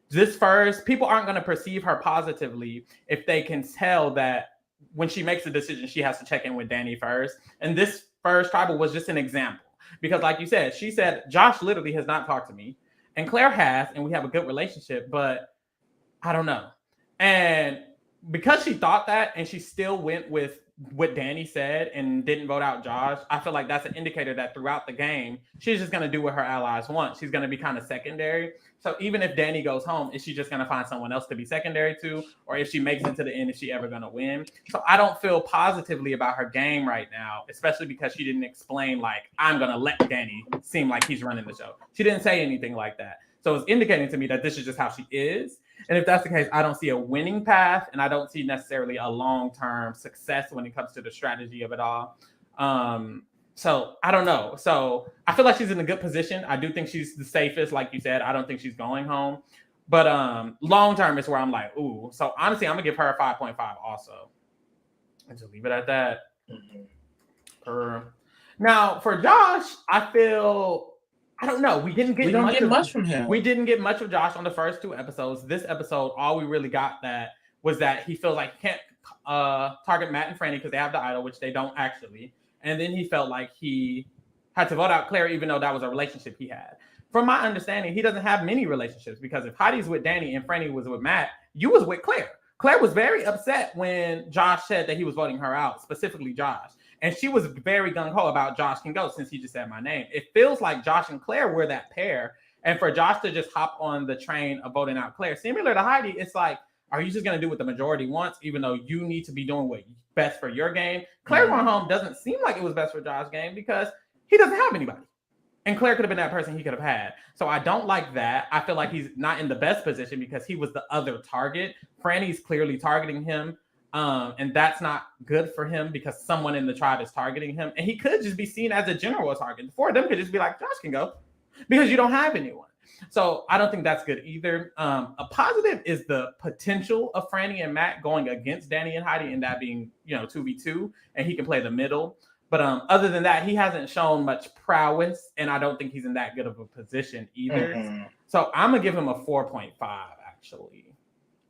This first, people aren't going to perceive her positively if they can tell that when she makes a decision, she has to check in with Danny first. And this first tribal was just an example. Because like you said, she said, Josh literally has not talked to me. And Claire has, and we have a good relationship, but I don't know. And because she thought that and she still went with what Danny said and didn't vote out Josh, I feel like that's an indicator that throughout the game, she's just going to do what her allies want. She's going to be kind of secondary. So even if Danny goes home, is she just going to find someone else to be secondary to? Or if she makes it to the end, is she ever going to win? So I don't feel positively about her game right now, especially because she didn't explain, like, I'm going to let Danny seem like he's running the show. She didn't say anything like that. So it's indicating to me that this is just how she is. And if that's the case, I don't see a winning path, and I don't see necessarily a long-term success when it comes to the strategy of it all. So I don't know. So I feel like she's in a good position. I do think she's the safest, like you said. I don't think she's going home. But long-term is where I'm like, ooh. So honestly, I'm going to give her a 5.5 also. And just leave it at that. Now, for Josh, I feel... I don't know. We didn't get much from him. We didn't get much of Josh on the first 2 episodes. This episode, all we really got was that he feels like he can't target Matt and Franny because they have the idol, which they don't actually. And then he felt like he had to vote out Claire, even though that was a relationship he had. From my understanding, he doesn't have many relationships because if Heidi's with Danny and Franny was with Matt, you was with Claire. Claire was very upset when Josh said that he was voting her out, specifically Josh. And she was very gung-ho about Josh can go since he just said my name. It feels like Josh and Claire were that pair. And for Josh to just hop on the train of voting out Claire, similar to Heidi, it's like, are you just going to do what the majority wants, even though you need to be doing what's best for your game? Claire going home doesn't seem like it was best for Josh's game because he doesn't have anybody. And Claire could have been that person he could have had. So I don't like that. I feel like he's not in the best position because he was the other target. Franny's clearly targeting him. And that's not good for him because someone in the tribe is targeting him. And he could just be seen as a general target. The 4 of them could just be like, Josh can go because you don't have anyone. So I don't think that's good either. A positive is the potential of Franny and Matt going against Danny and Heidi and that being, 2v2 and he can play the middle. But other than that, he hasn't shown much prowess and I don't think he's in that good of a position either. So I'm going to give him a 4.5 actually.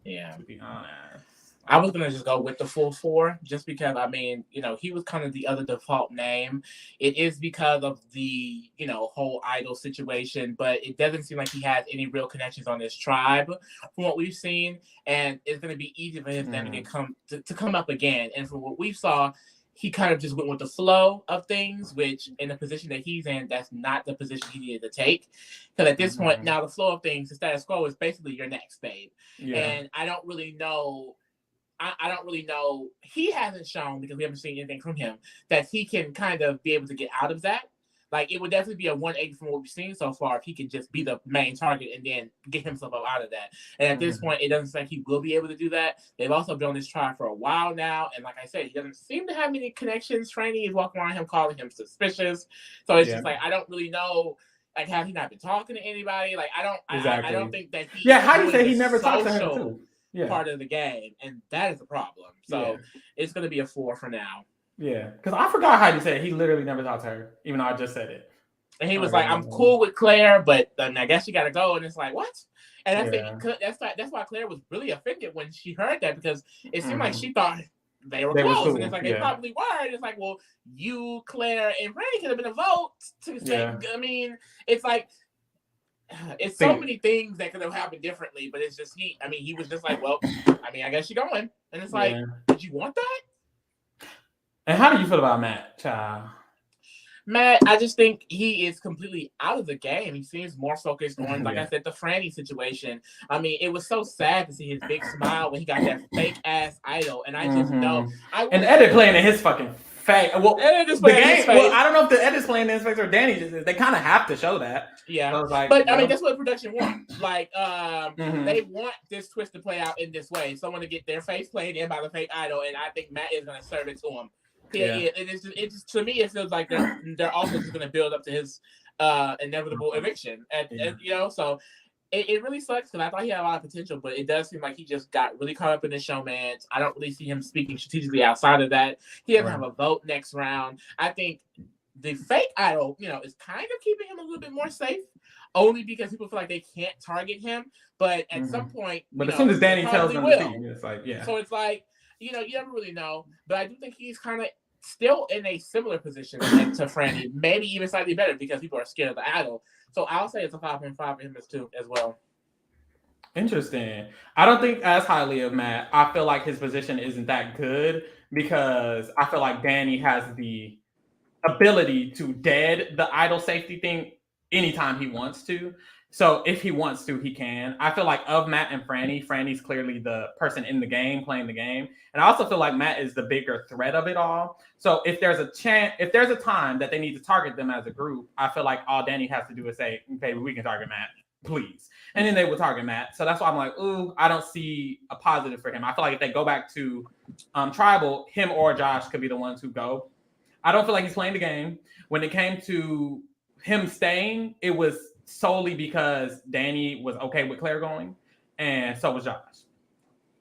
Yeah. To be honest. I was going to just go with the full 4 just because, he was kind of the other default name. It is because of the, whole idol situation, but it doesn't seem like he has any real connections on this tribe from what we've seen. And it's going to be easy for his name to come up again. And from what we saw, he kind of just went with the flow of things, which in the position that he's in, that's not the position he needed to take. Because at this point, now the flow of things, the status quo is basically your next, babe. Yeah. And I don't really know. I don't really know. He hasn't shown, because we haven't seen anything from him, that he can kind of be able to get out of that. Like, it would definitely be a 180 from what we've seen so far if he can just be the main target and then get himself up out of that. And at this point, it doesn't seem like he will be able to do that. They've also been on this trial for a while now. And like I said, he doesn't seem to have any connections. Franny is walking around him calling him suspicious. So it's just like, I don't really know. Like, have he not been talking to anybody? Like, I don't think that he... Yeah, how do you say he never talked to him too? Part of the game, and that is a problem. So it's going to be a 4 for now. Yeah, because I forgot how you said he literally never talked to her, even though I just said it. And he was like, "I'm cool with Claire, but I guess you got to go." And it's like, what? And I think that's why Claire was really offended when she heard that, because it seemed like she thought they were close, cool. And it's like they probably were. And it's like, well, you, Claire, and Franny could have been a vote to say. I mean, it's like. It's so many things that could have happened differently, but it's just he was just like, well, I guess you're going. And it's like, did you want that? And how do you feel about Matt, child? Matt, I just think he is completely out of the game. He seems more focused on, like I said, the Franny situation. I mean, it was so sad to see his big smile when he got that fake ass idol, and I just know. And the edit playing in his fucking face. Well, the game. Well, I don't know if the edit's playing in his face or Danny just is. They kind of have to show that. Yeah, so like, but I mean, that's what production wants. Like, they want this twist to play out in this way. Someone to get their face played in by the fake idol, and I think Matt is going to serve it to him. It just to me it feels like they're also just going to build up to his inevitable eviction, So it really sucks because I thought he had a lot of potential, but it does seem like he just got really caught up in the showman. I don't really see him speaking strategically outside of that. He doesn't have a vote next round. I think the fake idol, is kind of keeping him a little bit more safe, only because people feel like they can't target him. But at some point, as soon as Danny tells them, it's like, So it's like, you never really know. But I do think he's kind of still in a similar position to Franny, maybe even slightly better because people are scared of the idol. So I'll say it's a 5.5 for him as well. Interesting. I don't think as highly of Matt. I feel like his position isn't that good because I feel like Danny has the ability to dead the idol safety thing anytime he wants to. So if he wants to, he can. I feel like of Matt and Franny's clearly the person in the game, playing the game. And I also feel like Matt is the bigger threat of it all. So if there's a time that they need to target them as a group, I feel like all Danny has to do is say, okay, we can target Matt, please. And then they will target Matt. So that's why I'm like, ooh, I don't see a positive for him. I feel like if they go back to Tribal, him or Josh could be the ones who go. I don't feel like he's playing the game. When it came to him staying, it was solely because Danny was okay with Claire going, and so was Josh.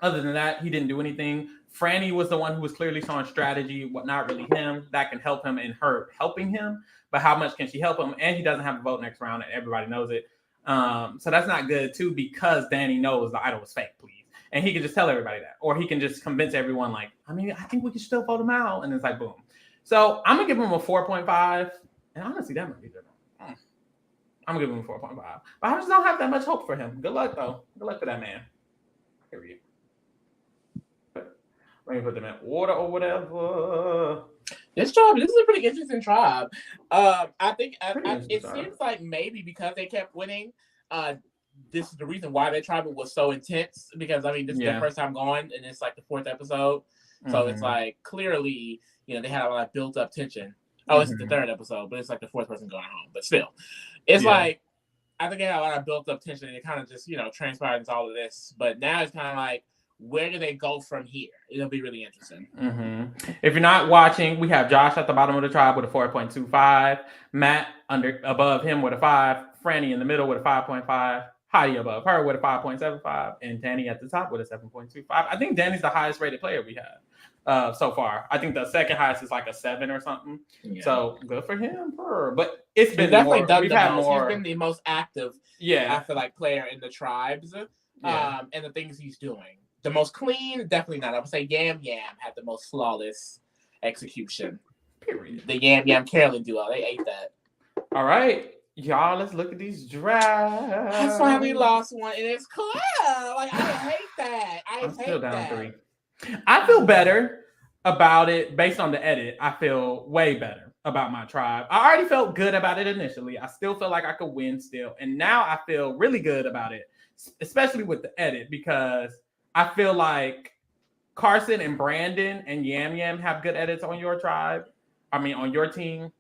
Other than that, he didn't do anything. Franny was the one who was clearly showing strategy, what not really him. That can help him in her helping him, but how much can she help him? And he doesn't have a vote next round, and everybody knows it. So that's not good too, because Danny knows the idol was fake, please. And he can just tell everybody that, or he can just convince everyone, like, I mean, I think we can still vote him out, and it's like, boom. So I'm gonna give him a 4.5, and honestly, that might be different. I'm gonna give him a 4.5, but I just don't have that much hope for him. Good luck though. Good luck for that man. Period. Let me put them in order or whatever. This is a pretty interesting tribe. I think it seems like maybe because they kept winning, this is the reason why their tribe was so intense. Because I mean, this is their first time going, and it's like the 4th episode, so it's like clearly, they had a lot of built up tension. Oh, it's the 3rd episode, but it's like the 4th person going home. But still, it's like I think they had a lot of built up tension, and it kind of just transpired into all of this. But now it's kind of like, where do they go from here? It'll be really interesting. If you're not watching, we have Josh at the bottom of the tribe with a 4.25, Matt above him with a 5, Franny in the middle with a 5.5, Heidi above her with a 5.75, and Danny at the top with a 7.25. I think Danny's the highest rated player we have so far. I think the second highest is like a 7 or something. Yeah. So good for him. But it's been definitely more. Done we've had more. He's been the most active. I feel like player in the tribes, and the things he's doing. The most clean, definitely not. I would say Yam Yam had the most flawless execution. Period. The Yam Yam Carolyn duo, they ate that. All right, y'all, let's look at these drafts. I finally lost one, and it's cool. Like, I hate that. I'm still down 3. I feel better about it based on the edit. I feel way better about my tribe. I already felt good about it initially. I still feel like I could win still. And now I feel really good about it, especially with the edit, because I feel like Carson and Brandon and Yam Yam have good edits on your tribe. I mean, on your team.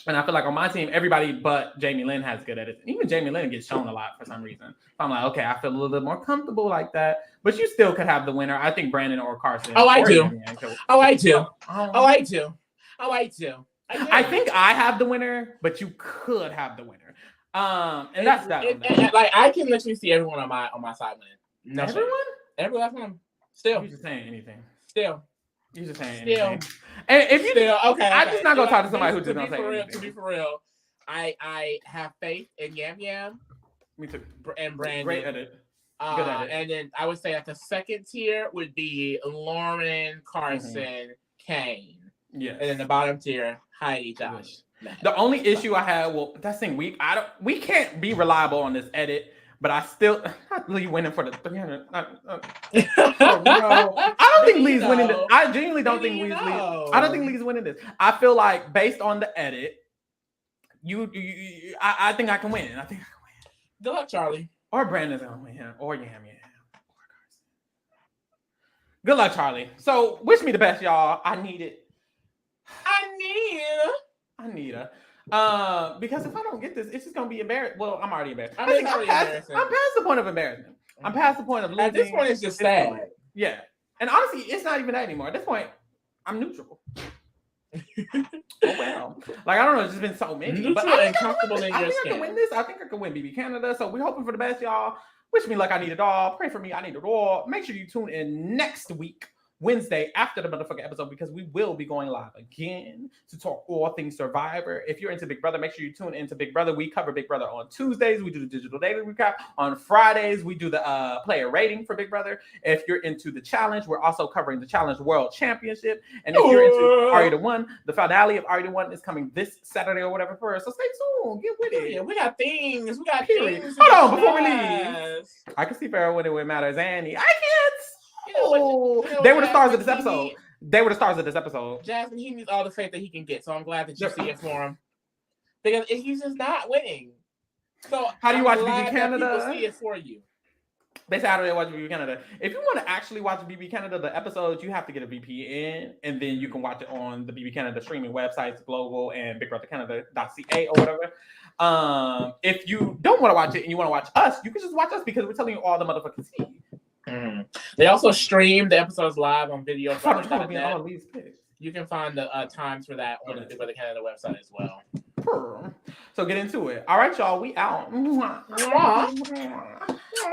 And I feel like on my team, everybody but Jamie Lynn has good edits. And even Jamie Lynn gets shown a lot for some reason. So I'm like, okay, I feel a little bit more comfortable like that. But you still could have the winner. I think Brandon or Carson. Oh, I do. I do. I think I have the winner, but you could have the winner. And that's that. Like, I can literally see everyone on my side winning. No, everyone? Everyone one. Still. You're just saying anything. Still. You're just saying anything. And if you okay. I'm just not gonna talk to somebody who just don't say anything. To be for real, I have faith in Yam Yam. Me too. And Brandon. Great edit. Good edit. And then I would say at the second tier would be Lauren, Carson, Kane. Yes. And then the bottom tier, Heidi, Josh. The only issue I have, that's the thing, we can't be reliable on this edit. But I still not Lee winning for the 300. No. I don't think Lee's winning this. I genuinely don't think Lee's. I don't think Lee's winning this. I feel like based on the edit, I think I can win. I think I can win. Good luck, Charlie. Or Brandon's gonna win. Or Yam. Good luck, Charlie. So wish me the best, y'all. I need it. I need her. Because if I don't get this, it's just gonna be embarrassing. Well, I'm already embarrassed. I'm past the point of embarrassment. I'm past the point of losing. At this point, it's just sad. Yeah. And honestly, it's not even that anymore. At this point, I'm neutral. Oh well. Like, I don't know, it's just been so many. Neutral but I and comfortable in your skin. I can win this. I think I can win BB Canada. So we're hoping for the best, y'all. Wish me luck. I need it all. Pray for me. I need it all. Make sure you tune in next week, Wednesday, after the motherfucking episode, because we will be going live again to talk all things Survivor. If you're into Big Brother, make sure you tune into Big Brother. We cover Big Brother on Tuesdays. We do the digital daily recap. On Fridays, we do the player rating for Big Brother. If you're into the challenge, we're also covering the Challenge World Championship. And if you're into Are You the One, the finale of Are You the One is coming this Saturday or whatever for us. So stay tuned. Get with it. Yeah, we got things. We got Period. things. Hold on, before we leave. I can see Farrah when it matters. Annie, I can't. They were the stars of this episode. They were the stars of this episode. Jasmine, he needs all the faith that he can get, so I'm glad that you see it for him. Because he's just not winning. So how do you watch BB Canada? People see it for you. They say how do they watch BB Canada? If you want to actually watch BB Canada, the episodes, you have to get a VPN, and then you can watch it on the BB Canada streaming websites, Global and BigBrotherCanada.ca or whatever. If you don't want to watch it and you want to watch us, you can just watch us because we're telling you all the motherfucking tea. They also stream the episodes live on video. You can find the times for that on the Big Brother Canada website as well. So get into it. All right, y'all. We out.